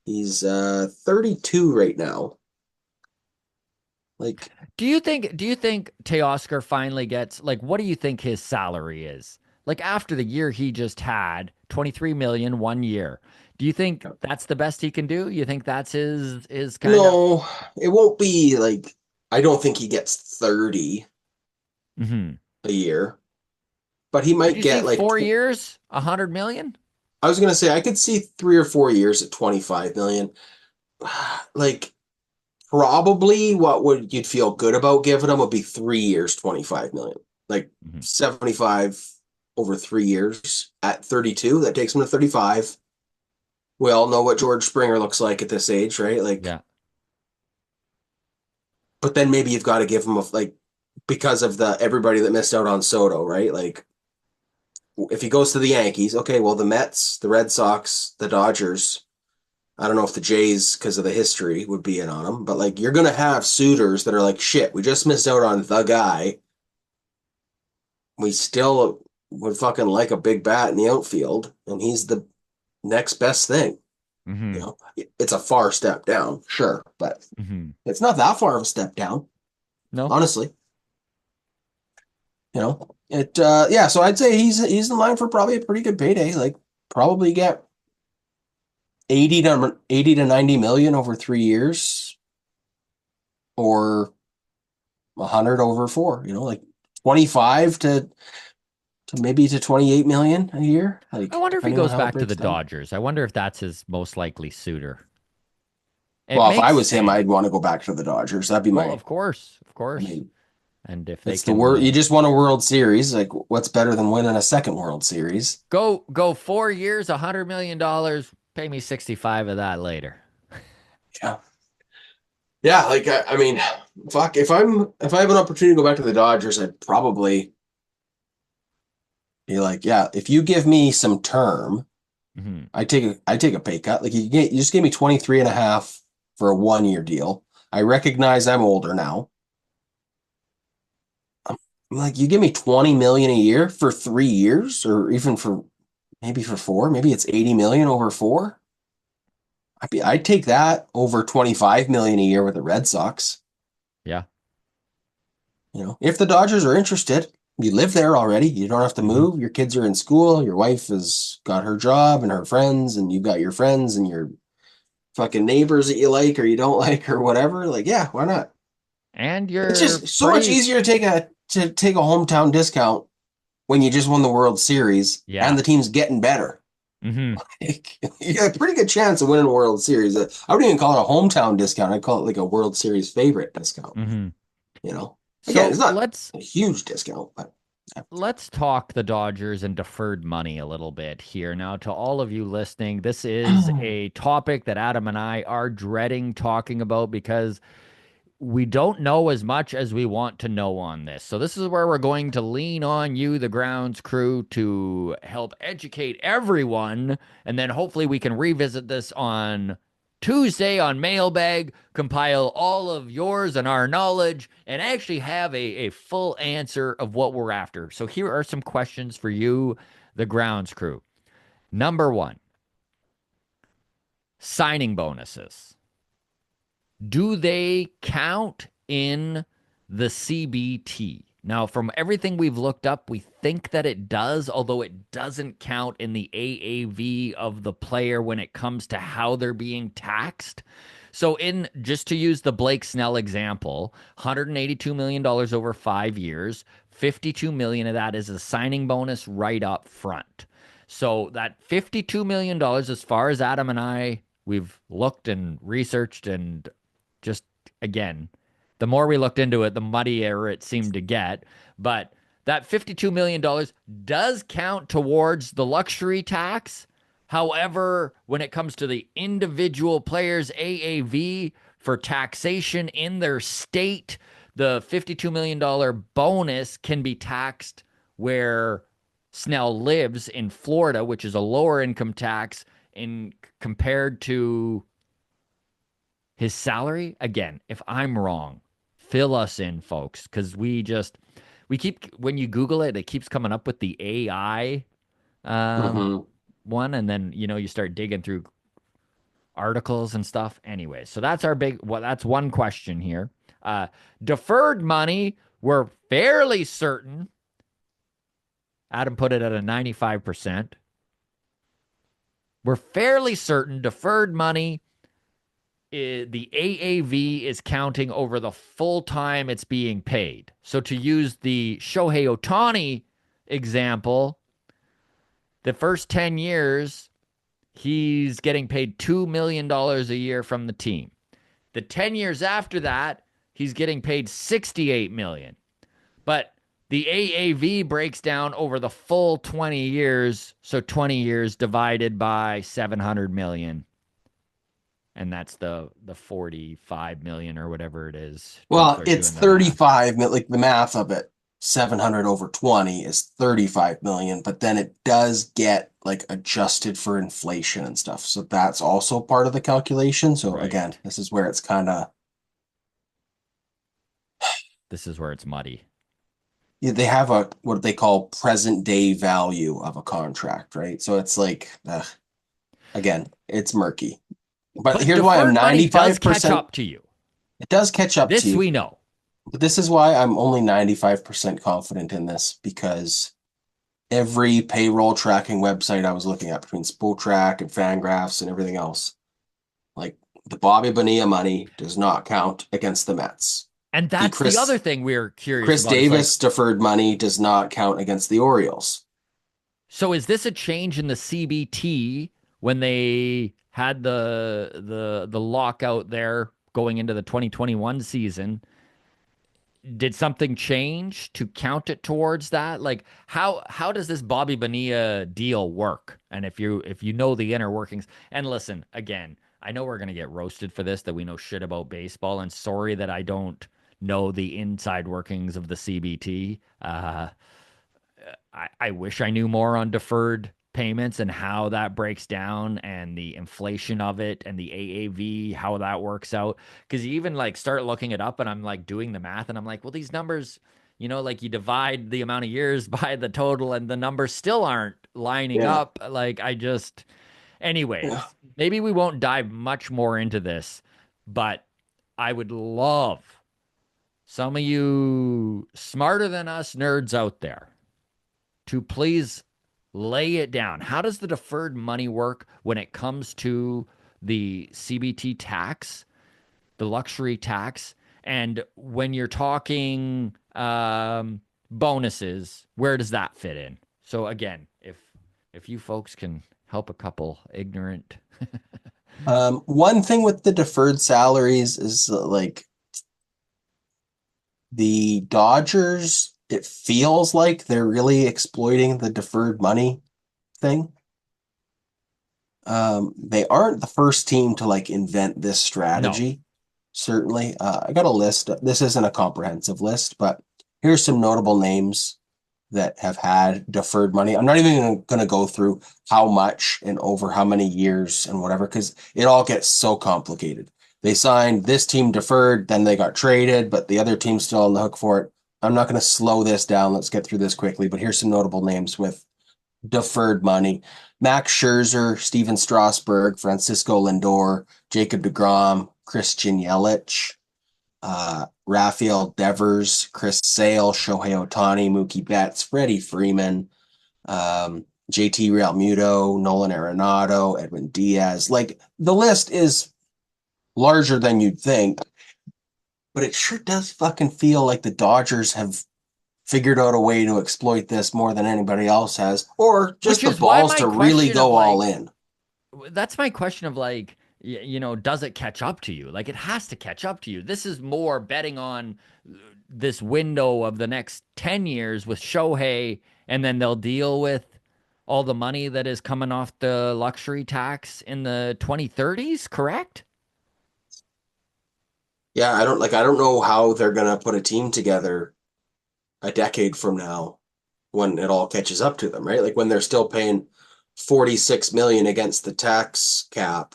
He's 32 right now. Like, Do you think Teoscar finally gets like what do you think his salary is? Like after the year he just had, 23 million 1 year. Do you think that's the best he can do? You think that's his kind of no, it won't be like, I don't think he gets 30 Mhm. a year, but he Could might you see get like, 4 years, 100 million? I was going to say, I could see 3 or 4 years at 25 million. Like, probably what would you'd feel good about giving him would be 3 years, 25 million. Like Mhm. 75 over 3 years at 32. That takes him to 35. We all know what George Springer looks like at this age, right? Like, Yeah. but then maybe you've got to give him like because of the everybody that missed out on Soto, right? Like if he goes to the Yankees, okay, well the Mets, the Red Sox, the Dodgers, I don't know if the Jays, because of the history, would be in on him, but like you're gonna have suitors that are like, shit, we just missed out on the guy. We still would fucking like a big bat in the outfield, and he's the next best thing. You Mhm. know, it's a far step down, sure, but Mhm. it's not that far of a step down, No. honestly. Yeah. So I'd say he's in line for probably a pretty good payday. Like probably get 80 to 90 million over 3 years, or 100 over four. Like 25 to maybe to 28 million a year, I like wonder if he depending on goes how it back to breaks the down. Dodgers. I wonder if that's his most likely suitor. It Well, if I makes was him, sense. I'd want to go back to the Dodgers. That'd be Well, my. of course. Of I course. mean, And if they it's the can world. You just won a World Series. Like, what's better than winning a second World Series? go 4 years, $100 million, pay me 65 of that later. Yeah, yeah. Like, I mean, fuck. If I have an opportunity to go back to the Dodgers, I'd probably be like, yeah. If you give me some term, Mhm. I take a pay cut. Like you just gave me 23 and a half for a 1 year deal. I recognize I'm older now. I'm like, you give me 20 million a year for 3 years, or even for maybe for four, maybe it's 80 million over four. I'd take that over 25 million a year with the Red Sox. Yeah. If the Dodgers are interested, you live there already. You don't have to Mhm. move. Your kids are in school. Your wife has got her job and her friends, and you've got your friends and your fucking neighbors that you like or you don't like or whatever. Like, yeah, why not? And It's you're just so much pretty easier to take a hometown discount when you just won the World Series Yeah. and the team's getting better. Hmm. You got a pretty good chance of winning a World Series. I wouldn't even call it a hometown discount. I'd call it like a World Series favorite discount. Hmm. You know, again, it's So not let's a huge discount, but yeah. let's talk the Dodgers and deferred money a little bit here. Now, to all of you listening, this is a topic that Adam and I are dreading talking about because we don't know as much as we want to know on this. So this is where we're going to lean on you, the grounds crew, to help educate everyone. And then hopefully we can revisit this on Tuesday on Mailbag, compile all of yours and our knowledge, and actually have a full answer of what we're after. So here are some questions for you, the grounds crew. Number one, signing bonuses. Do they count in the CBT? Now, from everything we've looked up, we think that it does, although it doesn't count in the AAV of the player when it comes to how they're being taxed. So, in just to use the Blake Snell example, $182 million over 5 years, 52 million of that is a signing bonus right up front. So that $52 million, as far as Adam and I, we've looked and researched and just again, the more we looked into it, the muddier it seemed to get. But that $52 million does count towards the luxury tax. However, when it comes to the individual players' AAV for taxation in their state, the $52 million bonus can be taxed where Snell lives in Florida, which is a lower income tax in compared to his salary. Again, if I'm wrong, fill us in, folks, because we keep when you Google it, it keeps coming up with the AI Mhm. one, and then you start digging through articles and stuff. Anyway, so that's our big. Well, that's one question here. Uh, Deferred money, we're fairly certain. Adam put it at a 95%. We're fairly certain deferred money the AAV is counting over the full time it's being paid. So to use the Shohei Ohtani example, the first 10 years, he's getting paid $2 million dollars a year from the team. The 10 years after that, he's getting paid $68 million. But the AAV breaks down over the full 20 years, so 20 years divided by 700 million, and that's the 45 million or whatever it is. Don't Well, start it's doing the math. 35 mil, like the math of it. 700 over 20 is 35 million, but then it does get like adjusted for inflation and stuff. So that's also part of the calculation. So again, Right. this is where it's kind of This is where it's muddy. they have a what they call present day value of a contract, right? So it's like again, it's murky. But But here's why I'm deferred money does catch 95%. up to you. It does catch up to This you. we know. But this is why I'm only 95% confident in this because every payroll tracking website I was looking at between Spotrac and Fangraphs and everything else, like the Bobby Bonilla money does not count against the Mets. And The that's the other thing we're curious Chris about is like, Davis deferred money does not count against the Orioles. so is this a change in the CBT when they had the lockout there going into the 2021 season? Did something change to count it towards that? Like how does this Bobby Bonilla deal work? And if you know the inner workings, and listen, again, I know we're gonna get roasted for this, that we know shit about baseball, and sorry that I don't know the inside workings of the CBT. I wish I knew more on deferred payments and how that breaks down and the inflation of it and the AAV, how that works out. Because you even like start looking it up and I'm like doing the math and I'm like, well, these numbers, like you divide the amount of years by the total and the numbers still aren't lining Yeah. up. Like Yeah. anyways, maybe we won't dive much more into this, but I would love some of you smarter than us nerds out there to please lay it down. How does the deferred money work when it comes to the CBT tax, the luxury tax? And when you're talking bonuses, where does that fit in? So again, if you folks can help a couple ignorant. One thing with the deferred salaries is like the Dodgers, it feels like they're really exploiting the deferred money thing. They aren't the first team to like invent this No. strategy, certainly. I got a list. This isn't a comprehensive list, but here's some notable names that have had deferred money. I'm not even going to go through how much and over how many years and whatever, because it all gets so complicated. They signed this team deferred, then they got traded, but the other team's still on the hook for it. I'm not going to slow this down. Let's get through this quickly, but here's some notable names with deferred money. Max Scherzer, Steven Strasburg, Francisco Lindor, Jacob deGrom, Christian Yelich, Rafael Devers, Chris Sale, Shohei Ohtani, Mookie Betts, Freddie Freeman, JT Realmuto, Nolan Arenado, Edwin Diaz. Like the list is larger than you'd think, but it sure does fucking feel like the Dodgers have figured out a way to exploit this more than anybody else has, or just Which the is why balls my to really question of go all like, in. that's my question of like, does it catch up to you? Like, it has to catch up to you. This is more betting on this window of the next 10 years with Shohei, and then they'll deal with all the money that is coming off the luxury tax in the 2030s, correct? Yeah, I don't know how they're gonna put a team together a decade from now when it all catches up to them, right? Like when they're still paying 46 million against the tax cap,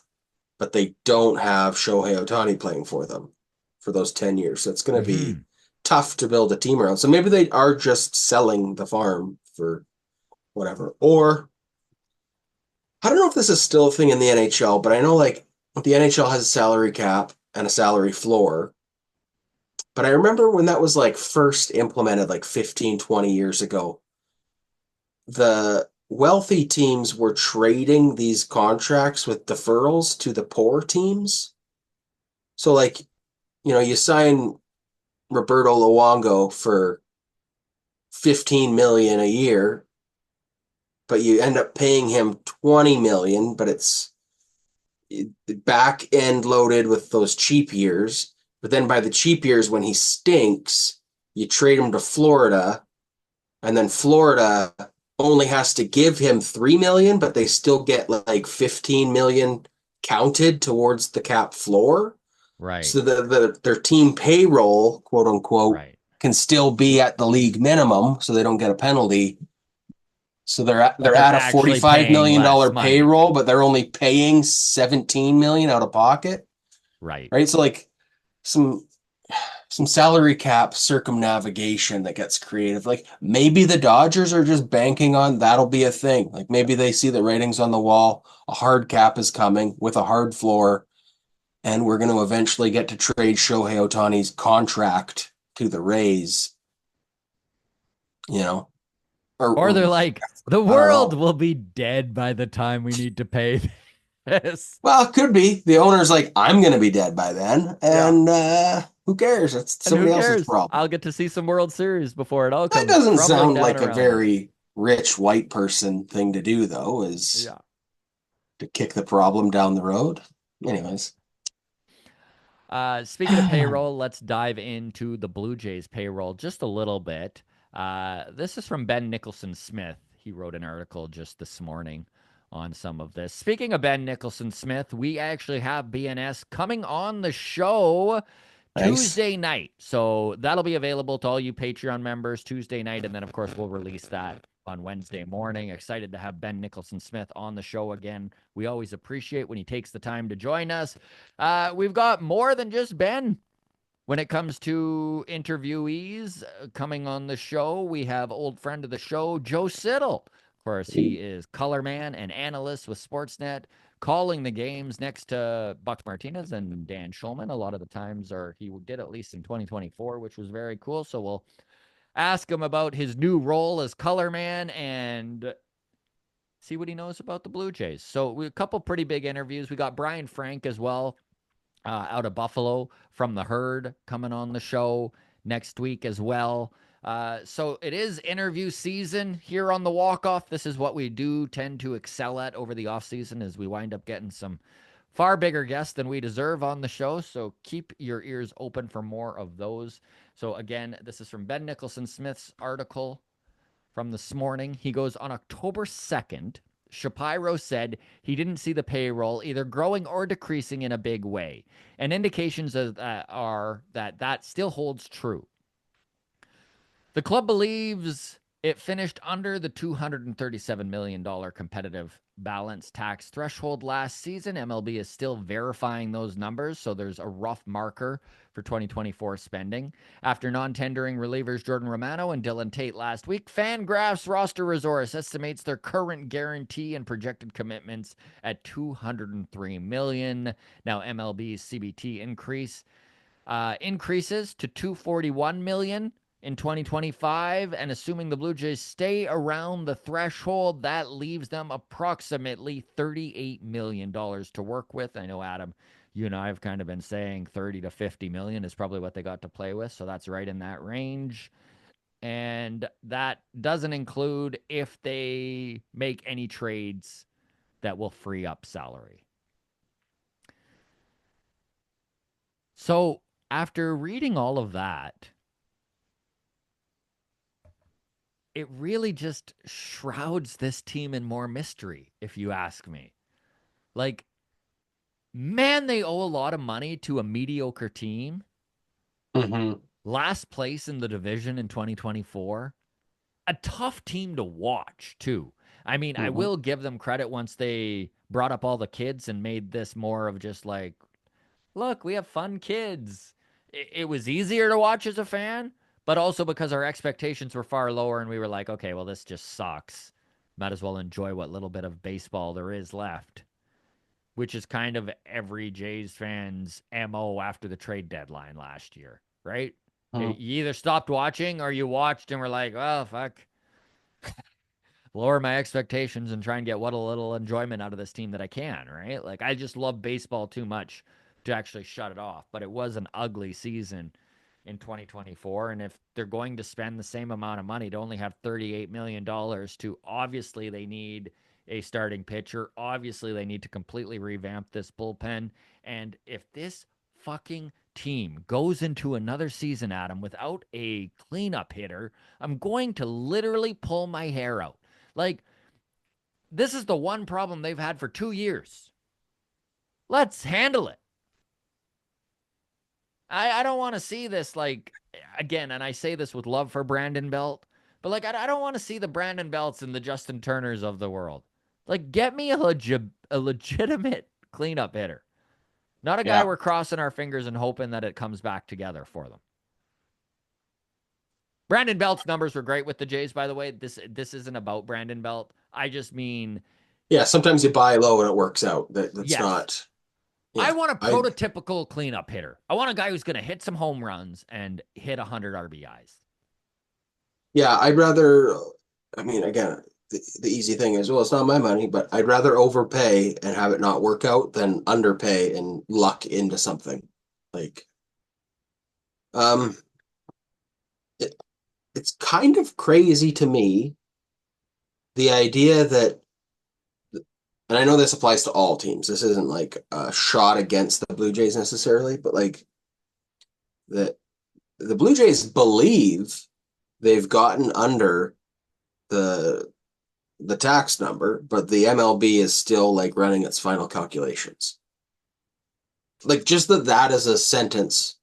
but they don't have Shohei Ohtani playing for them for those 10 years. So it's going to be Hmm. tough to build a team around. So maybe they are just selling the farm for whatever. Or I don't know if this is still a thing in the NHL, but I know like the NHL has a salary cap and a salary floor. But I remember when that was like first implemented like 15, 20 years ago, the wealthy teams were trading these contracts with deferrals to the poor teams. So like, you sign Roberto Luongo for 15 million a year, but you end up paying him 20 million, but it's back end loaded with those cheap years. But then by the cheap years, when he stinks, you trade him to Florida, and then Florida only has to give him 3 million, but they still get like 15 million counted towards the cap floor. Right. So their team payroll, quote unquote, Right. can still be at the league minimum, so they don't get a penalty. So But they're they're at a actually $45 paying million less money. payroll, but they're only paying 17 million out of pocket, Right. right? So like some some salary cap circumnavigation that gets creative. Like maybe the Dodgers are just banking on that'll be a thing. Like maybe they see the ratings on the wall, a hard cap is coming with a hard floor, and we're going to eventually get to trade Shohei Ohtani's contract to the Rays, you know, Or or they're like, the I don't world know. will be dead by the time we need to pay this. Well, it could be the owner's like, I'm going to be dead by then, Yeah. and who cares? It's And who somebody else's cares? problem. I'll get to see some World Series before it all That comes doesn't crumbling sound down like a around us. very rich white person thing to do, though, is Yeah. to kick the problem down the road. Anyways, Speaking of payroll, let's dive into the Blue Jays payroll just a little bit. This is from Ben Nicholson Smith. He wrote an article just this morning on some of this. Speaking of Ben Nicholson Smith, we actually have BNS coming on the show nice. Tuesday night. So that'll be available to all you Patreon members Tuesday night. And then, of course, we'll release that on Wednesday morning. Excited to have Ben Nicholson Smith on the show again. We always appreciate when he takes the time to join us. We've got more than just Ben. When it comes to interviewees coming on the show, we have old friend of the show, Joe Siddle. Of course, he is color man and analyst with Sportsnet, calling the games next to Buck Martinez and Dan Schulman. A lot of the times, or he did at least in 2024, which was very cool. So we'll ask him about his new role as color man and see what he knows about the Blue Jays. So a couple pretty big interviews. We got Brian Frank as well out of Buffalo from the Herd coming on the show next week as well. So it is interview season here on the walk off. This is what we do tend to excel at over the off season, as we wind up getting some far bigger guests than we deserve on the show. So keep your ears open for more of those. So again, this is from Ben Nicholson Smith's article from this morning. He goes, on October 2nd, Shapiro said he didn't see the payroll either growing or decreasing in a big way. And indications are that that still holds true. The club believes it finished under the $237 million competitive balance tax threshold last season. MLB is still verifying those numbers, so there's a rough marker for 2024 spending. After non-tendering relievers Jordan Romano and Dylan Tate last week, Fangraphs Roster Resource estimates their current guarantee and projected commitments at $203 million. Now MLB's CBT increases to $241 million in 2025, and assuming the Blue Jays stay around the threshold, that leaves them approximately $38 million to work with. I know, Adam, you and I have kind of been saying 30 to 50 million is probably what they got to play with, so that's right in that range. And that doesn't include if they make any trades that will free up salary. So after reading all of that, it really just shrouds this team in more mystery, if you ask me. Like, man, they owe a lot of money to a mediocre team. Mm-hmm. Last place in the division in 2024. A tough team to watch, too. I mean, I Mm-hmm. will give them credit once they brought up all the kids and made this more of just like, look, we have fun kids. It was easier to watch as a fan, but also because our expectations were far lower and we were like, okay, well, this just sucks. Might as well enjoy what little bit of baseball there is left, which is kind of every Jays fan's MO after the trade deadline last year, right? You either stopped watching or you watched and were like, well, fuck, lower my expectations and try and get what a little enjoyment out of this team that I can, right? Like, I just love baseball too much to actually shut it off. But it was an ugly season in 2024. And if they're going to spend the same amount of money to only have $38 million to, obviously they need a starting pitcher. Obviously they need to completely revamp this bullpen. And if this fucking team goes into another season, Adam, without a cleanup hitter, I'm going to literally pull my hair out. Like, this is the one problem they've had for 2 years. Let's handle it. I don't want to see this, like, again, and I say this with love for Brandon Belt, but, like, I don't want to see the Brandon Belts and the Justin Turners of the world. Like, get me a legitimate cleanup hitter. Not a guy Yeah. we're crossing our fingers and hoping that it comes back together for them. Brandon Belt's numbers were great with the Jays, by the way. This isn't about Brandon Belt. I just mean, Yeah. Sometimes you buy low and it works out. That's yes, not. I Yeah. want a I prototypical cleanup hitter. I want a guy who's going to hit some home runs and hit 100 RBIs. Yeah. I'd rather. I mean, again, the easy thing is, well, it's not my money, but I'd rather overpay and have it not work out than underpay and luck into something. Like, um, it, it's kind of crazy to me the idea that, and I know this applies to all teams. This isn't like a shot against the Blue Jays necessarily, but like that the Blue Jays believe they've gotten under the the tax number, but the MLB is still like running its final calculations. Like just that as a sentence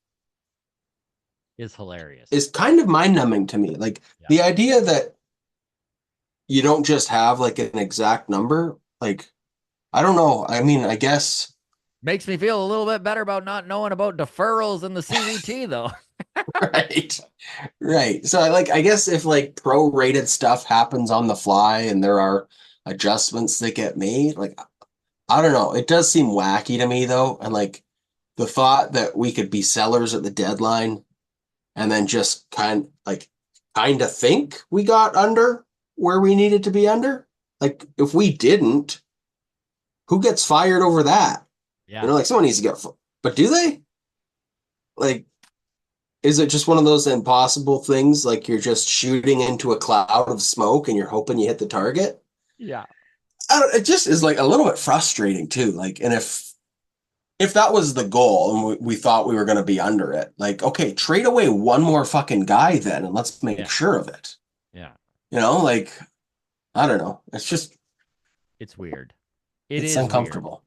Is hilarious. is kind of mind-numbing to me. Like Yeah. the idea that you don't just have like an exact number, like I don't know. I mean, I guess Makes me feel a little bit better about not knowing about deferrals in the CVT, though. right. Right. So I guess if like prorated stuff happens on the fly and there are adjustments that get made, like I don't know. It does seem wacky to me though. And like the thought that we could be sellers at the deadline and then just kind of think we got under where we needed to be under. Like if we didn't, who gets fired over that? Yeah. Like someone needs to get, but do they? Like is it just one of those impossible things like you're just shooting into a cloud of smoke and you're hoping you hit the target? Yeah. It just is like a little bit frustrating too. Like, and if that was the goal and we thought we were going to be under it, like, okay, trade away one more fucking guy then and let's make Yeah. sure of it. Yeah. Like, I don't know. It's just, It's weird. It it's is weird. uncomfortable.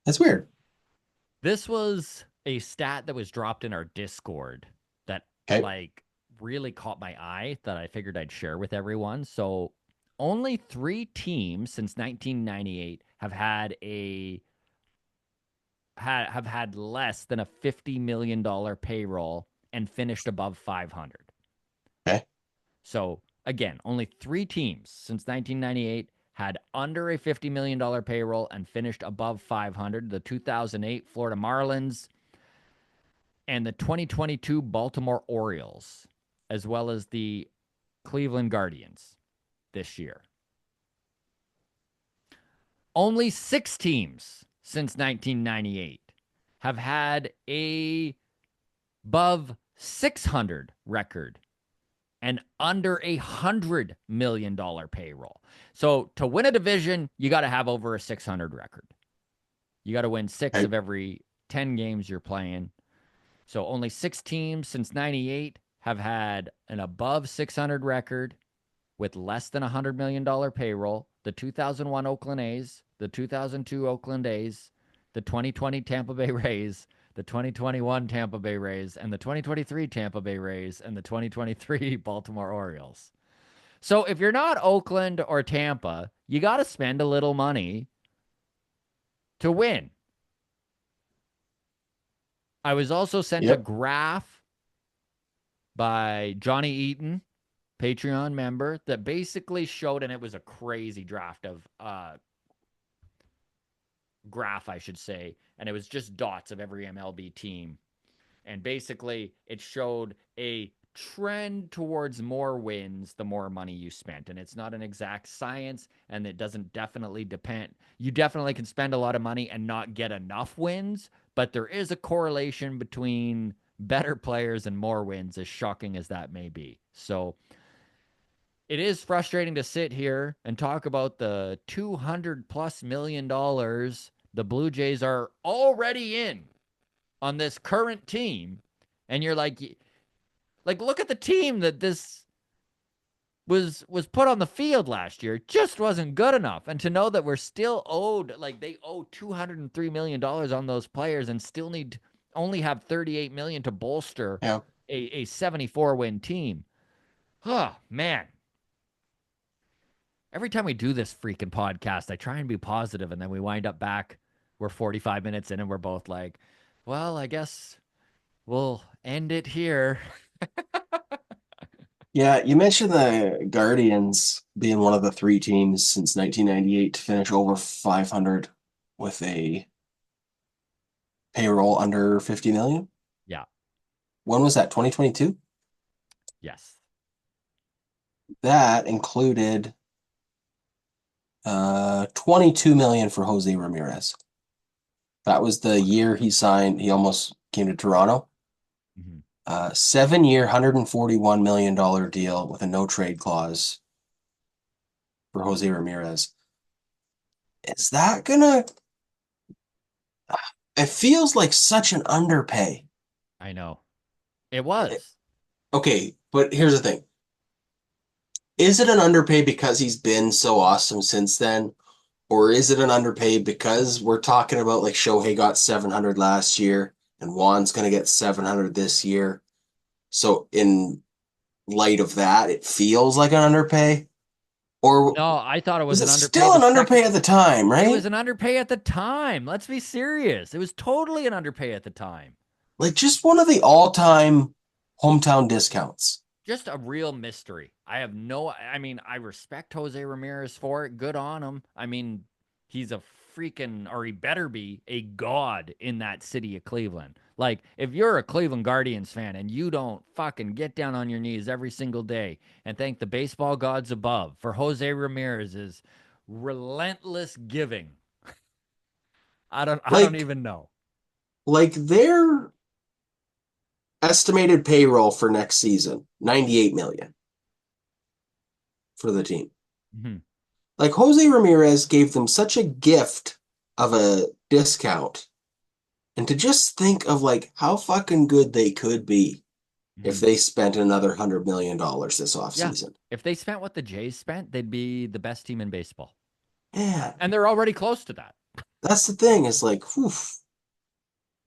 It's weird. This was a stat that was dropped in our Discord that Okay. like really caught my eye that I figured I'd share with everyone. So only 3 teams since 1998 have had less than a $50 million payroll and finished above 500. Okay. So again, only 3 teams since 1998 had under a $50 million payroll and finished above 500. The 2008 Florida Marlins and the 2022 Baltimore Orioles, as well as the Cleveland Guardians this year. Only 6 teams since 1998 have had a above 600 record and under $100 million payroll. So to win a division, you got to have over a 600 record. You got to win 6 Okay. of every 10 games you're playing. So only 6 teams since 98 have had an above 600 record with less than $100 million payroll. The 2001 Oakland A's, the 2002 Oakland A's, the 2020 Tampa Bay Rays, the 2021 Tampa Bay Rays, and the 2023 Tampa Bay Rays, and the 2023 Baltimore Orioles. So if you're not Oakland or Tampa, you got to spend a little money to win. I was also sent a Yep. graph by Johnny Eaton, Patreon member, that basically showed, and it was a crazy draft of graph, I should say, and it was just dots of every MLB team. And basically, it showed a trend towards more wins the more money you spent. And it's not an exact science, and it doesn't definitely depend. You definitely can spend a lot of money and not get enough wins, but there is a correlation between better players and more wins, as shocking as that may be. So it is frustrating to sit here and talk about the 200 plus $1 million the Blue Jays are already in on this current team, and you're like look at the team that this was put on the field last year. It just wasn't good enough. And to know that we're still owed, like they owe $203 million on those players and still need only have 38 million to bolster Yeah. a 74 win team. Oh man, every time we do this freaking podcast, I try and be positive, and then we wind up back. We're 45 minutes in, and we're both like, well, I guess we'll end it here. Yeah, you mentioned the Guardians being one of the 3 teams since 1998 to finish over 500 with a payroll under 50 million. Yeah. When was that? 2022? Yes. That included 22 million for Jose Ramirez. That was the year he signed. He almost came to Toronto. Mhm. 7-year, $141 million deal with a no trade clause for Jose Ramirez. Is that gonna? It feels like such an underpay. I know. It was. Okay, but here's the thing. Is it an underpay because he's been so awesome since then? Or is it an underpay because we're talking about like Shohei got 700 last year and Juan's going to get 700 this year? So in light of that, it feels like an underpay? Or No, I thought it was was an it underpay still the an underpay second. at the time, It was right? an underpay at the time. Let's be serious. It was totally an underpay at the time. Like just one of the all-time hometown discounts. Just a real mystery. I mean, I respect Jose Ramirez for it. Good on him. I mean, he's a freaking, or he better be a god in that city of Cleveland. Like, if you're a Cleveland Guardians fan and you don't fucking get down on your knees every single day and thank the baseball gods above for Jose Ramirez's relentless giving, I don't Like even know. like they're estimated payroll for next season, 98 million for the team. Mhm. Like Jose Ramirez gave them such a gift of a discount. And to just think of like how fucking good they could be if Mhm. they spent another $100 million this Yeah. offseason. If they spent what the Jays spent, they'd be the best team in baseball. Man, And they're already close to that. that's the thing. It's like, whew.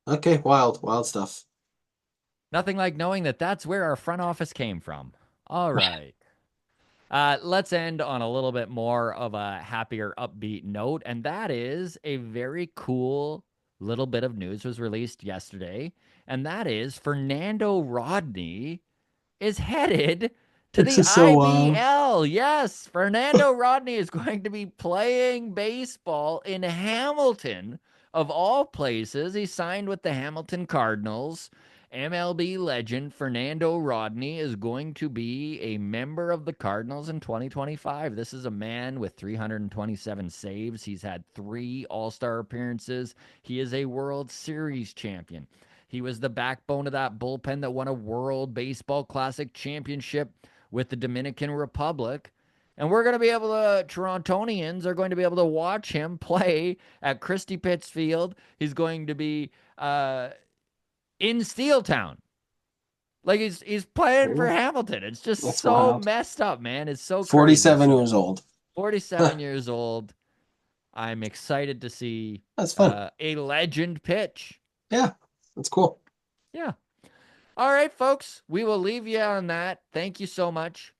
Okay, wild, wild stuff. Nothing like knowing that that's where our front office came from. All right. Let's end on a little bit more of a happier, upbeat note, and that is a very cool little bit of news was released yesterday, and that is Fernando Rodney is headed to This the is so wild. IBL. Yes, Fernando Rodney is going to be playing baseball in Hamilton, of all places. He signed with the Hamilton Cardinals. MLB legend Fernando Rodney is going to be a member of the Cardinals in 2025. This is a man with 327 saves. He's had 3 All-Star appearances. He is a World Series champion. He was the backbone of that bullpen that won a World Baseball Classic championship with the Dominican Republic. And we're going to be able to, Torontonians are going to be able to watch him play at Christie Pittsfield. He's going to be in Steeltown. Like he's playing for Hamilton. It's just That's so wild. messed up, man. It's so crazy. 47 So years old. 47 years old. I'm excited to see That's fun. a legend pitch. Yeah, that's cool. Yeah. All right, folks, we will leave you on that. Thank you so much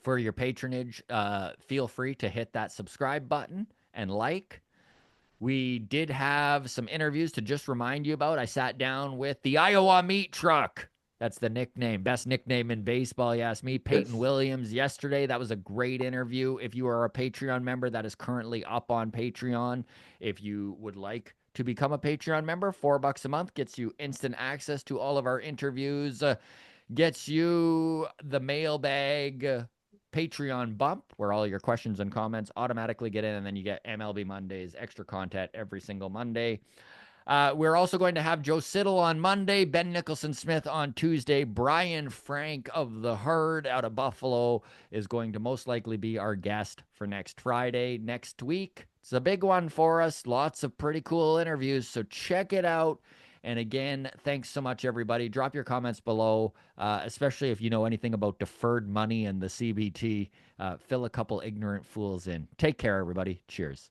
for your patronage. Feel free to hit that subscribe button and like. We did have some interviews to just remind you about. I sat down with the Iowa Meat Truck. That's the nickname, best nickname in baseball. You asked me, Good. Peyton Williams, yesterday. That was a great interview. If you are a Patreon member, that is currently up on Patreon. If you would like to become a Patreon member, $4 a month gets you instant access to all of our interviews, gets you the mailbag Patreon bump where all your questions and comments automatically get in, and then you get MLB Mondays, extra content every single Monday. We're also going to have Joe Siddle on Monday, Ben Nicholson Smith on Tuesday. Brian Frank of the Herd out of Buffalo is going to most likely be our guest for next Friday. Next week, it's a big one for us. Lots of pretty cool interviews, so check it out. And again, thanks so much, everybody. Drop your comments below, especially if you know anything about deferred money and the CBT. Fill a couple ignorant fools in. Take care, everybody. Cheers.